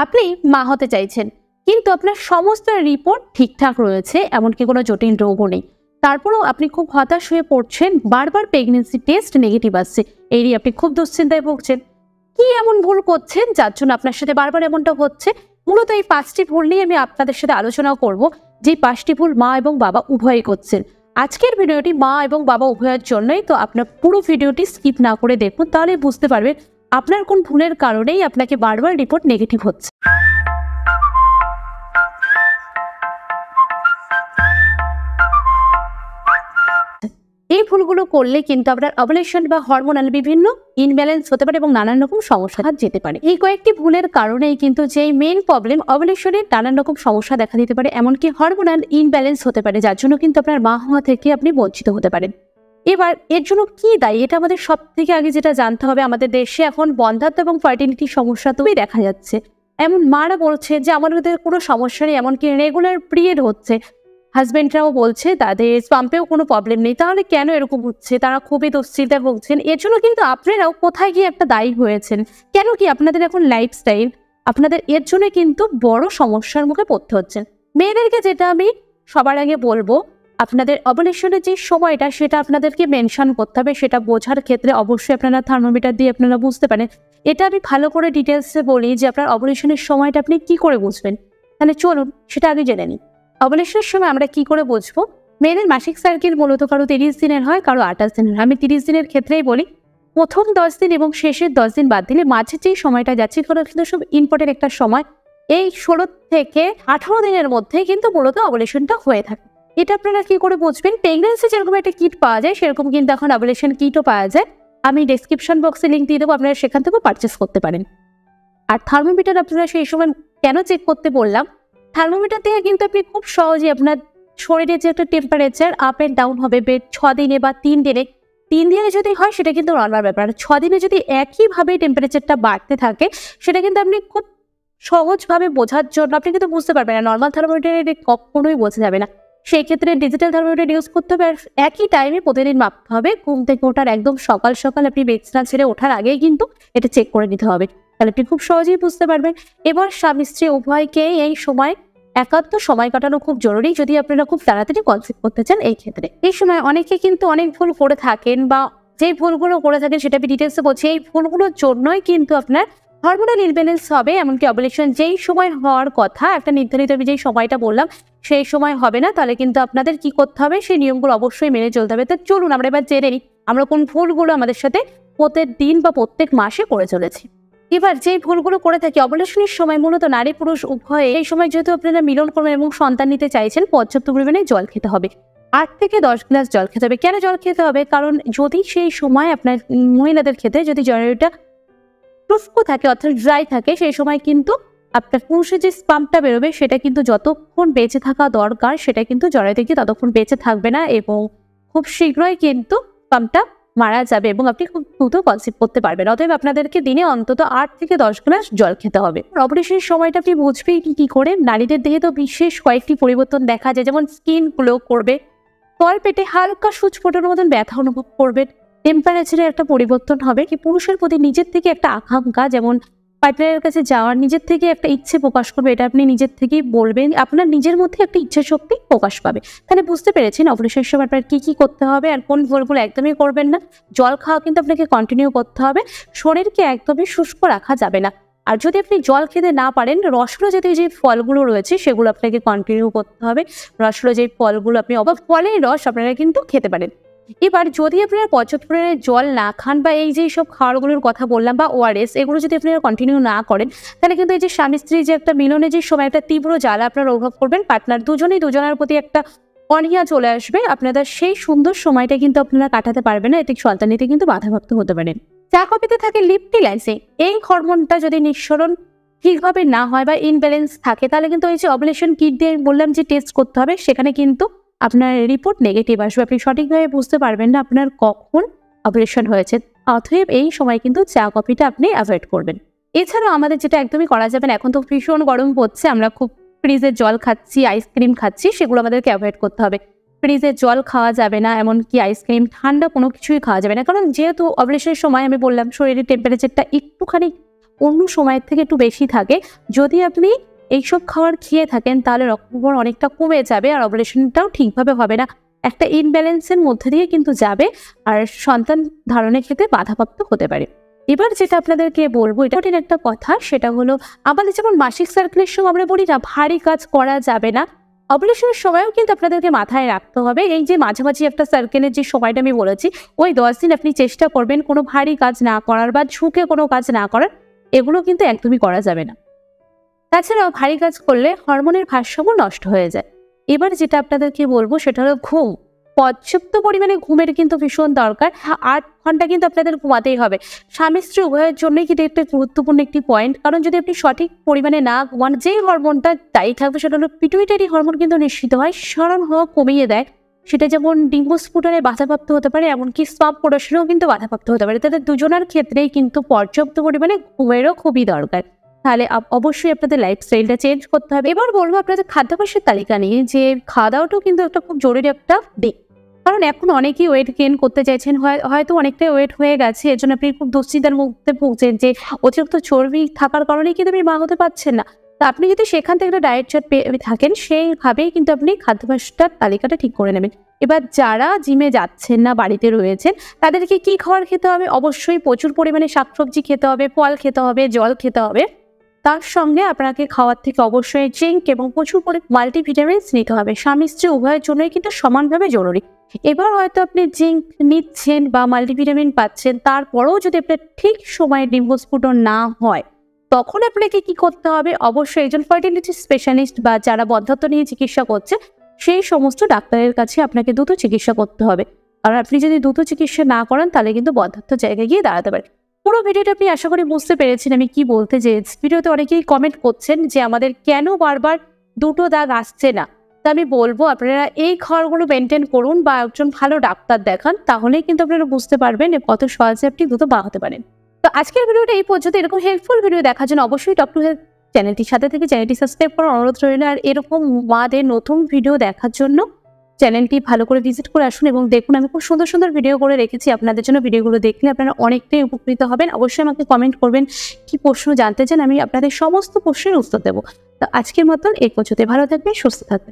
আপনি মা হতে চাইছেন, কিন্তু আপনার সমস্ত রিপোর্ট ঠিকঠাক রয়েছে, এমনকি কোনো জটিল রোগও নেই। তারপরেও আপনি খুব হতাশ হয়ে পড়ছেন, বারবার প্রেগনেন্সি টেস্ট নেগেটিভ আসছে, এই নিয়ে আপনি খুব দুশ্চিন্তায় ভুগছেন। কি এমন ভুল করছেন যার জন্য আপনার সাথে বারবার এমনটা হচ্ছে? মূলত এই 5টি ভুল নিয়ে আমি আপনাদের সাথে আলোচনা করব, যে 5টি ভুল মা এবং বাবা উভয়ই করছেন। আজকের ভিডিওটি মা এবং বাবা উভয়ের জন্যই, তো আপনার পুরো ভিডিওটি স্কিপ না করে দেখুন, তাহলে বুঝতে পারবেন আপনার কোন ভুলের কারণেই আপনাকে বারবার রিপোর্ট নেগেটিভ হচ্ছে। এই ভুলগুলো করলে কিন্তু আপনার ওভুলেশন বা হরমোনাল বিভিন্ন ইনব্যালেন্স হতে পারে এবং নানান রকম সমস্যা যেতে পারে। এই কয়েকটি ভুলের কারণেই কিন্তু যে মেইন প্রবলেম, ওভুলেশনের নানান রকম সমস্যা দেখা দিতে পারে, এমনকি হরমোনাল ইনব্যালেন্স হতে পারে, যার জন্য কিন্তু আপনার মা হওয়া থেকে আপনি বঞ্চিত হতে পারেন। এবার এর জন্য কি দায়ী, এটা আমাদের সব থেকে আগে যেটা জানতে হবে। আমাদের দেশে এখন বন্ধ্যাত্ব এবং ফার্টিলিটির সমস্যা তুই দেখা যাচ্ছে। এমন মারা বলছে যে আমাদের কোনো সমস্যা নেই, এমনকি রেগুলার পিরিয়ড হচ্ছে, হাজবেন্ডরাও বলছে তাদের পাম্পেও কোনো প্রবলেম নেই। তাহলে কেন এরকম হচ্ছে? তারা খুবই দুশ্চিন্তায় ভুগছেন। এর জন্য কিন্তু আপনারাও কোথায় গিয়ে একটা দায়ী হয়েছেন। কেন কি আপনাদের এখন লাইফস্টাইল, আপনাদের এর জন্য কিন্তু বড় সমস্যার মুখে পড়তে হচ্ছে। মেয়েদেরকে যেটা আমি সবার আগে বলবো, আপনাদের ওভুলেশনের যে সময়টা সেটা আপনাদেরকে মেনশন করতে হবে। সেটা বোঝার ক্ষেত্রে অবশ্যই আপনারা থার্মোমিটার দিয়ে আপনারা বুঝতে পারেন। এটা আমি ভালো করে ডিটেলসে বলি যে আপনার ওভুলেশনের সময়টা আপনি কি করে বুঝবেন। তাহলে চলুন সেটা আগে জেনে নিই। ওভুলেশনের সময় আমরা কি করে বুঝবো? মেয়েদের মাসিক সাইকেল মূলত কারো 30 দিনের হয়, কারো 28 দিনের হয়। আমি 30 দিনের ক্ষেত্রেই বলি। প্রথম 10 দিন এবং শেষের 10 দিন বাদ দিলে মাঝে যেই সময়টা যাচ্ছে, সেটা কিন্তু সব ইম্পর্টেন্ট একটা সময়। এই 16 থেকে 18 দিনের মধ্যে কিন্তু মূলত ওভুলেশনটা হয়ে থাকে। এটা আপনারা কি করে বুঝবেন? প্রেগনেন্সি যেরকম একটা কিট পাওয়া যায়, সেরকম কিন্তু এখন ওভুলেশন কিটও পাওয়া যায়। আমি ডেসক্রিপশন বক্সে লিঙ্ক দিয়ে দেবো, আপনারা সেখান থেকেও পারচেস করতে পারেন। আর থার্মোমিটার আপনারা সেই সময় কেন চেক করতে বললাম, থার্মোমিটার থেকে কিন্তু আপনি খুব সহজেই আপনার শরীরের যে একটা টেম্পারেচার আপ অ্যান্ড ডাউন হবে 6 দিনে বা 3 দিনে। 3 দিনে যদি হয় সেটা কিন্তু নর্মাল ব্যাপার। 6 দিনে যদি একইভাবে টেম্পারেচারটা বাড়তে থাকে, সেটা কিন্তু আপনি খুব সহজভাবে বোঝার জন্য আপনি কিন্তু বুঝতে পারবেন না। নর্মাল থার্মোমিটারে কখনোই বোঝা যাবে না। সেই ক্ষেত্রে ডিজিটাল থার্মোমিটার ইউজ করতে হবে। আর একই টাইমে প্রতিদিন মাপতে হবে। ঘুম থেকে ওঠার একদম সকাল সকাল আপনি বিছানা ছেড়ে ওঠার আগেই কিন্তু এটা চেক করে নিতে হবে। তাহলে আপনি খুব সহজেই বুঝতে পারবেন। এবার স্বামী স্ত্রী উভয়কেই এই সময় একান্ত সময় কাটানো খুব জরুরি, যদি আপনারা খুব তাড়াতাড়ি কনসিভ করতে চান। এই ক্ষেত্রে এই সময় অনেকে কিন্তু অনেক ভুল করে থাকেন, বা যেই ভুলগুলো করে থাকেন সেটা আমি ডিটেলসে বলছি। এই ভুলগুলোর জন্যই কিন্তু আপনার হরমোনাল ইমব্যালেন্স হবে, এমনকি ওভুলেশন যেই সময় হওয়ার কথা, একটা নির্ধারিত আমি যেই সময়টা বললাম সেই সময় হবে না। তাহলে কিন্তু আপনাদের কি করতে হবে, সেই নিয়মগুলো অবশ্যই মেনে চলতে হবে। তো চলুন আমরা এবার জেনে নিই আমরা কোন ভুলগুলো আমাদের সাথে প্রত্যেক দিন বা প্রত্যেক মাসে করে চলেছি। এবার যেই ভুলগুলো করে থাকি ওভুলেশনের সময়, মূলত নারী পুরুষ উভয়ে এই সময় যেহেতু আপনারা মিলন করবেন এবং সন্তান নিতে চাইছেন, পর্যাপ্ত পরিমাণে জল খেতে হবে। 8 থেকে 10 গ্লাস জল খেতে হবে। কেন জল খেতে হবে? কারণ যদি সেই সময় আপনার মহিলাদের ক্ষেত্রে যদি জরায়ুটা শুষ্ক থাকে অর্থাৎ ড্রাই থাকে, সেই সময় কিন্তু আপনার পুরুষের যে স্পামটা বেরোবে সেটা কিন্তু যতক্ষণ বেঁচে থাকা দরকার সেটা কিন্তু জরায়ু থেকে ততক্ষণ বেঁচে থাকবে না, এবং খুব শীঘ্রই কিন্তু স্পামটা মারা যাবে এবং আপনি খুব দ্রুত কনসিভ করতে পারবেন। অতএব আপনাদেরকে দিনে অন্তত 8 থেকে 10 গ্লাস জল খেতে হবে। ওভুলেশনের সময়টা আপনি বুঝবেন কি করে? নারীদের দেহে তো বিশেষ কয়েকটি পরিবর্তন দেখা যায়, যেমন স্কিন গ্লো করবে, তলপেটে হালকা সূচ ফোটানোর মতন ব্যথা অনুভব করবেন, টেম্পারেচারে একটা পরিবর্তন হবে, কি পুরুষের প্রতি নিজের থেকে একটা আকাঙ্ক্ষা, যেমন পার্টনারের কাছে যাওয়ার নিজের থেকে একটা ইচ্ছে প্রকাশ করবে, এটা আপনি নিজের থেকেই বলবেন, আপনার নিজের মধ্যে একটা ইচ্ছা শক্তি প্রকাশ পাবে। তাহলে বুঝতে পেরেছেন ওভুলেশনের সময় আপনার কি কি করতে হবে আর কোন ভুলগুলো একদমই করবেন না। জল খাওয়া কিন্তু আপনাকে কন্টিনিউ করতে হবে, শরীরকে একদমই শুষ্ক রাখা যাবে না। আর যদি আপনি জল খেতে না পারেন, রসলো জাতীয় যে ফলগুলো রয়েছে সেগুলো আপনাকে কন্টিনিউ করতে হবে। রসলো যে ফলগুলো আপনি ফলের রস আপনারা কিন্তু খেতে পারেন। এবার যদি আপনারা পর্যাপ্ত পরিমাণে জল না খান, বা এই যে সব খাবারগুলোর কথা বললাম বা ওআরএস, এগুলো যদি আপনারা কন্টিনিউ না করেন, তাহলে কিন্তু এই যে স্বামী স্ত্রী যে একটা মিলনের যে সময় একটা তীব্র জ্বালা আপনারা অনুভব করবেন, পার্টনার দুজনেই দুজনের প্রতি একটা অনীহা চলে আসবে। আপনাদের সেই সুন্দর সময়টা কিন্তু আপনারা কাটাতে পারবেন না, এতে সন্তান নিতে কিন্তু বাধাপ্রাপ্ত হতে পারেন। চা কফিতে থাকে লিপটিলাইসিন, এই হরমোনটা যদি নিঃসরণ ঠিকভাবে না হয় বা ইনব্যালেন্স থাকে, তাহলে কিন্তু এই যে ওভুলেশন কিট দিয়ে বললাম যে টেস্ট করতে হবে, সেখানে কিন্তু আপনার রিপোর্ট নেগেটিভ আসবে। আপনি সঠিকভাবে বুঝতে পারবেন না আপনার কখন অপারেশন হয়েছে। অতএব এই সময় কিন্তু চা কফিটা আপনি অ্যাভয়েড করবেন। এছাড়াও আমাদের যেটা একদমই করা যাবে না, এখন তো ভীষণ গরম পড়ছে, আমরা খুব ফ্রিজের জল খাচ্ছি, আইসক্রিম খাচ্ছি, সেগুলো আমাদেরকে অ্যাভয়েড করতে হবে। ফ্রিজের জল খাওয়া যাবে না, এমনকি আইসক্রিম ঠান্ডা কোনো কিছুই খাওয়া যাবে না, কারণ যেহেতু ওভুলেশনের সময় আমি বললাম শরীরের টেম্পারেচারটা একটুখানি অন্য সময়ের থেকে একটু বেশি থাকে। যদি আপনি এইসব খাবার খেয়ে থাকেন তাহলে রক্তকরণ অনেকটা কমে যাবে আর ওভুলেশনটাও ঠিকভাবে হবে না, একটা ইনব্যালেন্সের মধ্যে দিয়ে কিন্তু যাবে আর সন্তান ধারণের ক্ষেত্রে বাধাপ্রাপ্ত হতে পারে। এবার যেটা আপনাদেরকে বলবো, এটা কঠিন একটা কথা, সেটা হলো আমাদের যেমন মাসিক সার্কেলের সময় আমরা বলি না ভারী কাজ করা যাবে না, ওভুলেশনের সময়ও কিন্তু আপনাদেরকে মাথায় রাখতে হবে এই যে মাঝামাঝি একটা সার্কেলের যে সময়টা আমি বলেছি, ওই 10 দিন আপনি চেষ্টা করবেন কোনো ভারী কাজ না করার বা ঝুঁকে কোনো কাজ না করার। এগুলো কিন্তু একদমই করা যাবে না। তাছাড়াও ভারী কাজ করলে হরমোনের ভারসাম্য নষ্ট হয়ে যায়। এবার যেটা আপনাদেরকে বলবো সেটা হলো ঘুম। পর্যাপ্ত পরিমাণে ঘুমের কিন্তু ভীষণ দরকার। 8 ঘন্টা কিন্তু আপনাদের ঘুমাতেই হবে। স্বামী স্ত্রী উভয়ের জন্যই কিন্তু একটা গুরুত্বপূর্ণ একটি পয়েন্ট, কারণ যদি আপনি সঠিক পরিমাণে না ঘুমান, যেই হরমোনটা দায়ী থাকবে সেটা হলো পিটুইটারি হরমোন কিন্তু নিঃসৃত হয়, স্মরণ হওয়া কমিয়ে দেয়। সেটা যেমন ডিম্বস্ফুটনে বাধাপ্রাপ্ত হতে পারে, এমনকি স্পাম প্রোডাকশনেও কিন্তু বাধাপ্রাপ্ত হতে পারে। তাদের দুজনের ক্ষেত্রেই কিন্তু পর্যাপ্ত পরিমাণে ঘুমেরও খুবই দরকার। তাহলে অবশ্যই আপনাদের লাইফস্টাইলটা চেঞ্জ করতে হবে। এবার বলবো আপনাদের খাদ্যাভ্যাসের তালিকা নিয়ে, যে খাওয়া দাওয়াটাও কিন্তু একটা খুব জরুরি একটা দিক। কারণ এখন অনেকেই ওয়েট গেইন করতে চাইছেন, হয়তো অনেকটাই ওয়েট হয়ে গেছে, এর জন্য আপনি খুব দুশ্চিন্তার মধ্যে ভুগছেন যে অতিরিক্ত চর্বি থাকার কারণেই কিন্তু আপনি মা হতে পারছেন না। তো আপনি যদি সেখান থেকে একটা ডায়েট চার্ট পেয়ে থাকেন, সেইভাবেই কিন্তু আপনি খাদ্যাভ্যাসটার তালিকাটা ঠিক করে নেবেন। এবার যারা জিমে যাচ্ছেন না, বাড়িতে রয়েছেন, তাদেরকে কি খাবার খেতে হবে? অবশ্যই প্রচুর পরিমাণে শাকসবজি খেতে হবে, ফল খেতে হবে, জল খেতে হবে। তার সঙ্গে আপনাকে খাওয়ার থেকে অবশ্যই জিঙ্ক এবং প্রচুর পরিমাণে মাল্টিভিটামিনস নিতে হবে। স্বামী স্ত্রী উভয়ের জন্যই কিন্তু সমানভাবে জরুরি। এবার হয়তো আপনি জিঙ্ক নিচ্ছেন বা মাল্টিভিটামিন পাচ্ছেন, তারপরেও যদি আপনার ঠিক সময়ে ডিম্বস্ফুটন না হয়, তখন আপনাকে কি করতে হবে? অবশ্যই একজন ফার্টিলিটি স্পেশালিস্ট বা যারা বন্ধ্যাত্ব নিয়ে চিকিৎসা করছে সেই সমস্ত ডাক্তারের কাছে আপনাকে দ্রুত চিকিৎসা করতে হবে। আর আপনি যদি দ্রুত চিকিৎসা না করেন তাহলে কিন্তু বন্ধ্যাত্ব জায়গায় গিয়ে দাঁড়াতে পারে। পুরো ভিডিওটা আপনি আশা করি বুঝতে পেরেছেন আমি কি বলতে চেয়েছি। ভিডিওতে অনেকেই কমেন্ট করছেন যে আমাদের কেন বারবার দুটো দাগ আসছে না। তা আমি বলবো আপনারা এই খাবারগুলো মেনটেন করুন বা একজন ভালো ডাক্তার দেখান, তাহলেই কিন্তু আপনারা বুঝতে পারবেন কত সহজে আপনি দ্রুত বা হতে পারেন। তো আজকের ভিডিওটা এই পর্যন্ত। এরকম হেল্পফুল ভিডিও দেখার জন্য অবশ্যই ডক্টর হেলথ চ্যানেলটির সাথে থেকে চ্যানেলটি সাবস্ক্রাইব করার অনুরোধ রইল। আর এরকম মাদের নতুন ভিডিও দেখার জন্য চ্যানেলটি ভালো করে ভিজিট করে আসুন এবং দেখুন আমি খুব সুন্দর সুন্দর ভিডিও করে রেখেছি আপনাদের জন্য। ভিডিওগুলো দেখলে আপনারা অনেকটাই উপকৃত হবেন। অবশ্যই আমাকে কমেন্ট করবেন কি প্রশ্ন জানতে চান, আমি আপনাদের সমস্ত প্রশ্নের উত্তর দেবো। তো আজকের মতন এই পর্যন্ত। ভালো থাকবেন, সুস্থ থাকবেন।